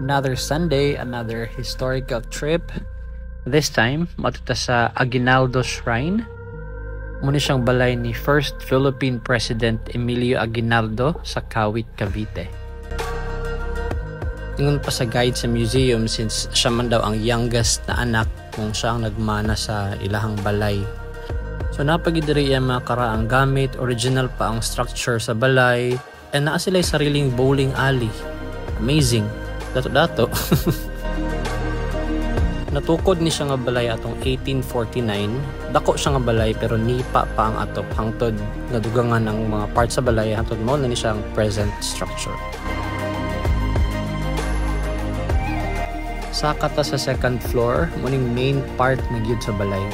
Another Sunday, another historical trip. This time, matuta sa Aguinaldo Shrine. Muna siyang balay ni First Philippine President Emilio Aguinaldo sa Kawit, Cavite. Tingon pa sa guide sa museum since siya man daw ang youngest na anak kung siya ang nagmana sa ilahang balay. So napagidiri ang mga karaang gamit, original pa ang structure sa balay, and naa sila'y sariling bowling alley. Amazing. Dato-dato. Natukod ni siya nga balay atong 1849. Dako siya nga balay pero nipa pa ang atop hangtod nadugangan ng mga parts sa balay hangtod mo na ni siya ang present structure. Sa kata sa second floor, muning main part na gyud sa balay.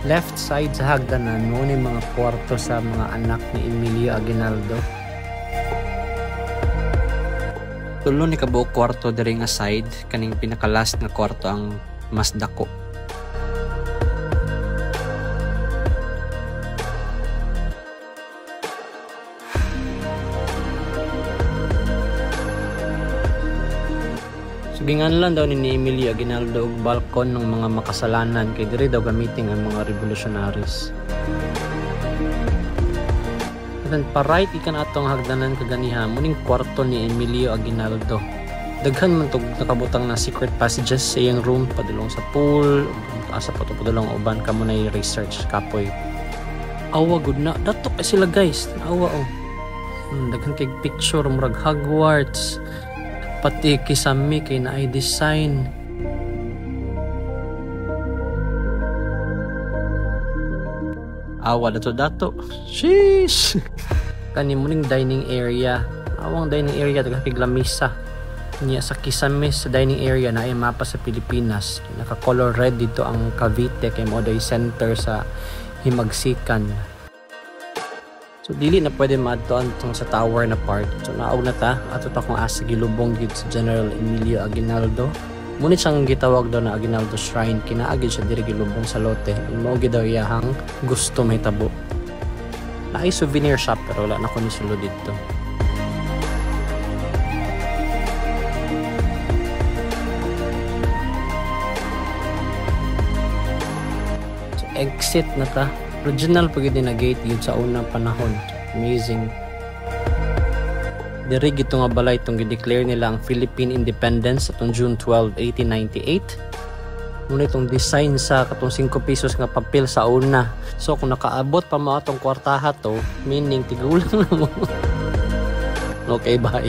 Left side sa hagdanan mo ni mga kwarto sa mga anak ni Emilio Aguinaldo. Tulo ni kabuok kwarto diri nga side, kaning pinaka-last nga kwarto ang mas dako. Sugingan lang daw ni Emilio Aguinaldo og balkon ng mga makasalanan kay diri daw gamitin ang mga revolutionaries. Then pa-right ikan atong hagdanan kaganiha muning kwarto ni Emilio Aguinaldo. Daghan man tog nakabutang na secret passages sa iyang room padulong sa pool, asa pa to padulong uban kamo na research kapoy. Awa gud na dato kay sila guys. Awa oh. Daghan kay picture murag Hogwarts. Pati kisami kay naay design. Awa dato. Sheesh. Kani muning dining area. Awang dining area taga lamisa. Niya sa kisame sa dining area na ay mapa sa Pilipinas. Naka-color red dito ang Cavite kay moday center sa Himagsikan. So dili na pwede maadtoan tong sa tower na part. So naog na ta ato ta kung asa gilubong gid sa General Emilio Aguinaldo. Ngunit siyang gitawag daw na Aguinaldo Shrine, kinaagid siya diri gilubong sa lote. Mao gid daw iyahang gusto may tabo. Naay souvenir shop pero wala na ko ni sulod dito. So exit na ta. Original pa gid na gate yun sa unang panahon. Amazing. Diri gito nga balay itong gideclare nila ang Philippine Independence atong June 12, 1898. Muna itong design sa katong 5 pesos nga papel sa una. So kung nakaabot pa mga itong kwartaha to, meaning tigulang na mo. Okay, bye.